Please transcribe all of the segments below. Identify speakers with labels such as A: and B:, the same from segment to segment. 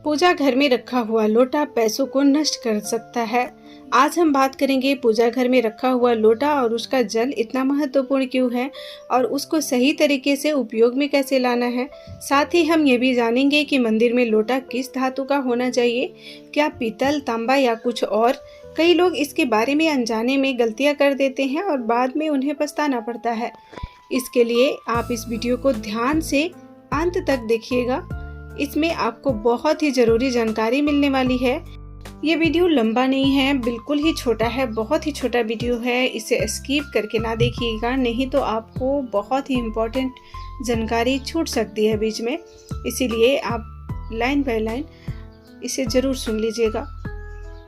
A: पूजा घर में रखा हुआ लोटा पैसों को नष्ट कर सकता है। आज हम बात करेंगे पूजा घर में रखा हुआ लोटा और उसका जल इतना महत्वपूर्ण क्यों है और उसको सही तरीके से उपयोग में कैसे लाना है। साथ ही हम ये भी जानेंगे कि मंदिर में लोटा किस धातु का होना चाहिए, क्या पीतल, तांबा या कुछ और। कई लोग इसके बारे में अनजाने में गलतियां कर देते हैं और बाद में उन्हें पछताना पड़ता है। इसके लिए आप इस वीडियो को ध्यान से अंत तक देखिएगा। इसमें आपको बहुत ही ज़रूरी जानकारी मिलने वाली है। ये वीडियो लंबा नहीं है, बिल्कुल ही छोटा है, बहुत ही छोटा वीडियो है। इसे स्किप करके ना देखिएगा, नहीं तो आपको बहुत ही इम्पोर्टेंट जानकारी छूट सकती है बीच में। इसीलिए आप लाइन बाय लाइन इसे ज़रूर सुन लीजिएगा।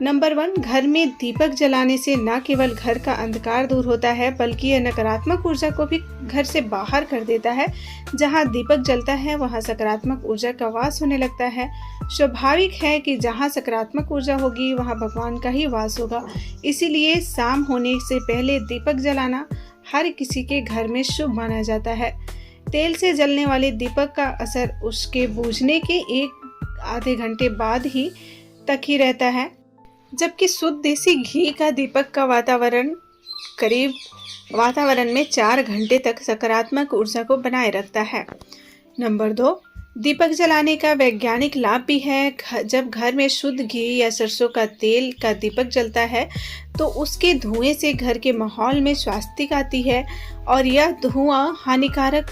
A: नंबर 1, घर में दीपक जलाने से न केवल घर का अंधकार दूर होता है बल्कि यह नकारात्मक ऊर्जा को भी घर से बाहर कर देता है। जहां दीपक जलता है वहां सकारात्मक ऊर्जा का वास होने लगता है। स्वाभाविक है कि जहां सकारात्मक ऊर्जा होगी वहां भगवान का ही वास होगा। इसीलिए शाम होने से पहले दीपक जलाना हर किसी के घर में शुभ माना जाता है। तेल से जलने वाले दीपक का असर उसके बुझने के 1-आधे घंटे बाद ही तक ही रहता है, जबकि शुद्ध देसी घी का दीपक का वातावरण में 4 घंटे तक सकारात्मक ऊर्जा को बनाए रखता है। नंबर 2, दीपक जलाने का वैज्ञानिक लाभ भी है। जब घर में शुद्ध घी या सरसों का तेल का दीपक जलता है तो उसके धुएं से घर के माहौल में स्वास्तिक आती है और यह धुआं हानिकारक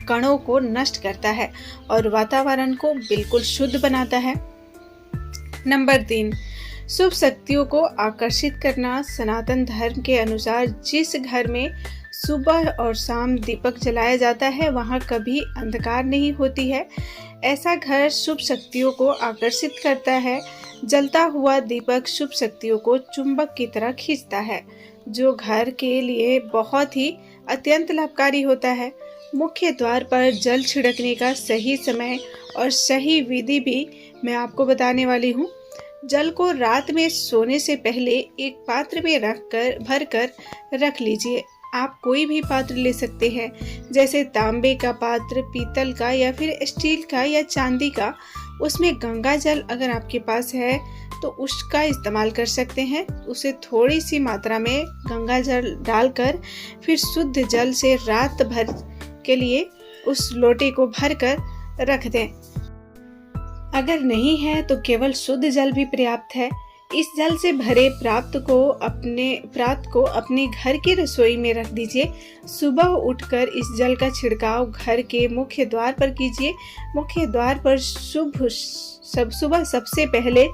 A: कणों को नष्ट करता है और वातावरण को बिल्कुल शुद्ध बनाता है। नंबर 3, शुभ शक्तियों को आकर्षित करना। सनातन धर्म के अनुसार जिस घर में सुबह और शाम दीपक जलाया जाता है वहाँ कभी अंधकार नहीं होती है। ऐसा घर शुभ शक्तियों को आकर्षित करता है। जलता हुआ दीपक शुभ शक्तियों को चुंबक की तरह खींचता है, जो घर के लिए बहुत ही अत्यंत लाभकारी होता है। मुख्य द्वार पर जल छिड़कने का सही समय और सही विधि भी मैं आपको बताने वाली हूँ। जल को रात में सोने से पहले एक पात्र में भरकर रख लीजिए। आप कोई भी पात्र ले सकते हैं, जैसे तांबे का पात्र, पीतल का या फिर स्टील का या चांदी का। उसमें गंगा जल अगर आपके पास है तो उसका इस्तेमाल कर सकते हैं। उसे थोड़ी सी मात्रा में गंगा जल डालकर फिर शुद्ध जल से रात भर के लिए उस लोटे को भरकर रख दें। अगर नहीं है तो केवल शुद्ध जल भी पर्याप्त है। इस जल से भरे प्रात को अपने घर की रसोई में रख दीजिए। सुबह उठकर इस जल का छिड़काव घर के मुख्य द्वार पर कीजिए। मुख्य द्वार पर सुबह सबसे पहले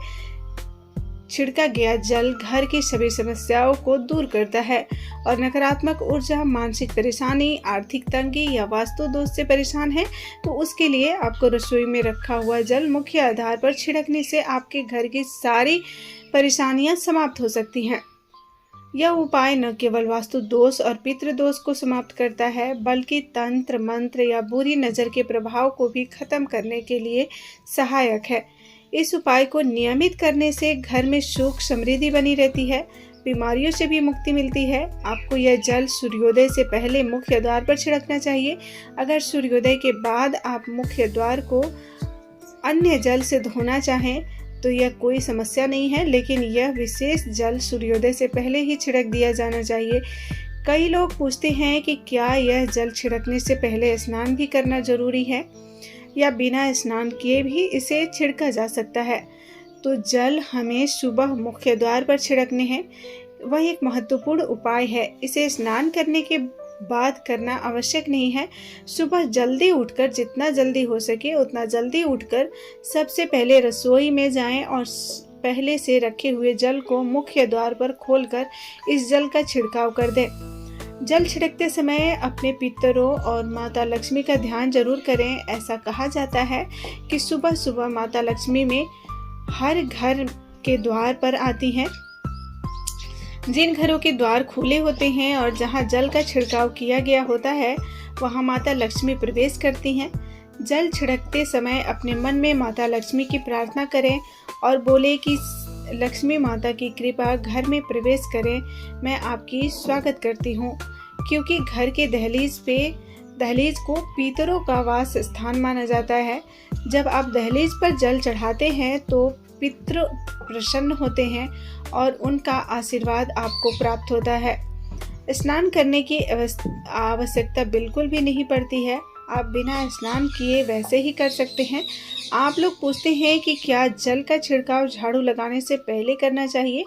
A: छिड़का गया जल घर की सभी समस्याओं को दूर करता है और नकारात्मक ऊर्जा, मानसिक परेशानी, आर्थिक तंगी या वास्तु दोष से परेशान है तो उसके लिए आपको रसोई में रखा हुआ जल मुख्य आधार पर छिड़कने से आपके घर की सारी परेशानियां समाप्त हो सकती हैं। यह उपाय न केवल वास्तु दोष और पितृ दोष को समाप्त करता है बल्कि तंत्र मंत्र या बुरी नज़र के प्रभाव को भी खत्म करने के लिए सहायक है। इस उपाय को नियमित करने से घर में सुख समृद्धि बनी रहती है, बीमारियों से भी मुक्ति मिलती है। आपको यह जल सूर्योदय से पहले मुख्य द्वार पर छिड़कना चाहिए। अगर सूर्योदय के बाद आप मुख्य द्वार को अन्य जल से धोना चाहें तो यह कोई समस्या नहीं है, लेकिन यह विशेष जल सूर्योदय से पहले ही छिड़क दिया जाना चाहिए। कई लोग पूछते हैं कि क्या यह जल छिड़कने से पहले स्नान भी करना जरूरी है या बिना स्नान किए भी इसे छिड़का जा सकता है। तो जल हमें सुबह मुख्य द्वार पर छिड़कने हैं, वह एक महत्वपूर्ण उपाय है। इसे स्नान करने के बाद करना आवश्यक नहीं है। सुबह जल्दी उठकर, जितना जल्दी हो सके उतना जल्दी उठकर सबसे पहले रसोई में जाएं और पहले से रखे हुए जल को मुख्य द्वार पर खोलकर इस जल का छिड़काव कर दें। जल छिड़कते समय अपने पितरों और माता लक्ष्मी का ध्यान जरूर करें। ऐसा कहा जाता है कि सुबह सुबह माता लक्ष्मी में हर घर के द्वार पर आती हैं। जिन घरों के द्वार खुले होते हैं और जहां जल का छिड़काव किया गया होता है वहां माता लक्ष्मी प्रवेश करती हैं। जल छिड़कते समय अपने मन में माता लक्ष्मी की प्रार्थना करें और बोले कि लक्ष्मी माता की कृपा घर में प्रवेश करें, मैं आपकी स्वागत करती हूँ। क्योंकि घर के दहलीज को पितरों का वास स्थान माना जाता है। जब आप दहलीज पर जल चढ़ाते हैं तो पितृ प्रसन्न होते हैं और उनका आशीर्वाद आपको प्राप्त होता है। स्नान करने की आवश्यकता बिल्कुल भी नहीं पड़ती है। आप बिना स्नान किए वैसे ही कर सकते हैं। आप लोग पूछते हैं कि क्या जल का छिड़काव झाड़ू लगाने से पहले करना चाहिए?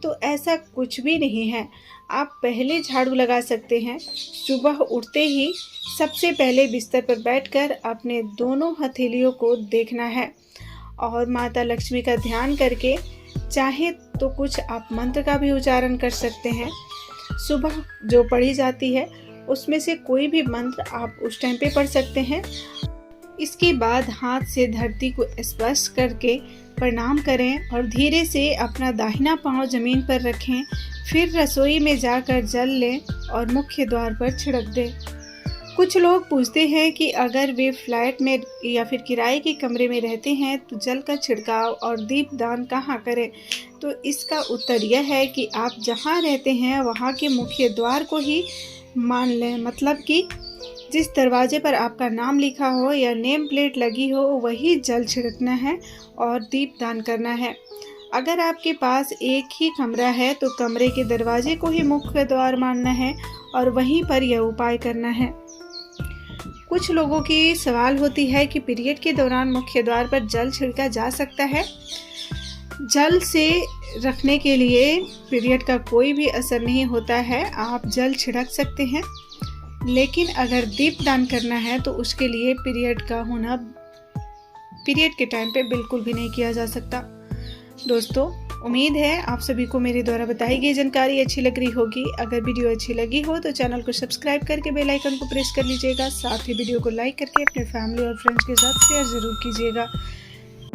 A: तो ऐसा कुछ भी नहीं है। आप पहले झाड़ू लगा सकते हैं। सुबह उठते ही सबसे पहले बिस्तर पर बैठकर अपने दोनों हथेलियों को देखना है और माता लक्ष्मी का ध्यान करके चाहे तो कुछ आप मंत्र का भी उच्चारण कर सकते हैं। सुबह जो पढ़ी जाती है उसमें से कोई भी मंत्र आप उस टाइम पे पढ़ सकते हैं। इसके बाद हाथ से धरती को स्पर्श करके प्रणाम करें और धीरे से अपना दाहिना पांव जमीन पर रखें। फिर रसोई में जाकर जल लें और मुख्य द्वार पर छिड़क दें। कुछ लोग पूछते हैं कि अगर वे फ्लैट में या फिर किराए के कमरे में रहते हैं तो जल का छिड़काव और दीपदान कहाँ करें? तो इसका उत्तर यह है कि आप जहाँ रहते हैं वहाँ के मुख्य द्वार को ही मान लें। मतलब कि जिस दरवाजे पर आपका नाम लिखा हो या नेम प्लेट लगी हो वही जल छिड़कना है और दीपदान करना है। अगर आपके पास एक ही कमरा है तो कमरे के दरवाजे को ही मुख्य द्वार मानना है और वहीं पर यह उपाय करना है। कुछ लोगों की सवाल होती है कि पीरियड के दौरान मुख्य द्वार पर जल छिड़का जा सकता है? जल से रखने के लिए पीरियड का कोई भी असर नहीं होता है। आप जल छिड़क सकते हैं, लेकिन अगर दीपदान करना है तो उसके लिए पीरियड का होना पीरियड के टाइम पे बिल्कुल भी नहीं किया जा सकता। दोस्तों, उम्मीद है आप सभी को मेरे द्वारा बताई गई जानकारी अच्छी लग रही होगी। अगर वीडियो अच्छी लगी हो तो चैनल को सब्सक्राइब करके बेल आइकन को प्रेस कर लीजिएगा। साथ ही वीडियो को लाइक करके अपने फैमिली और फ्रेंड्स के साथ शेयर ज़रूर कीजिएगा।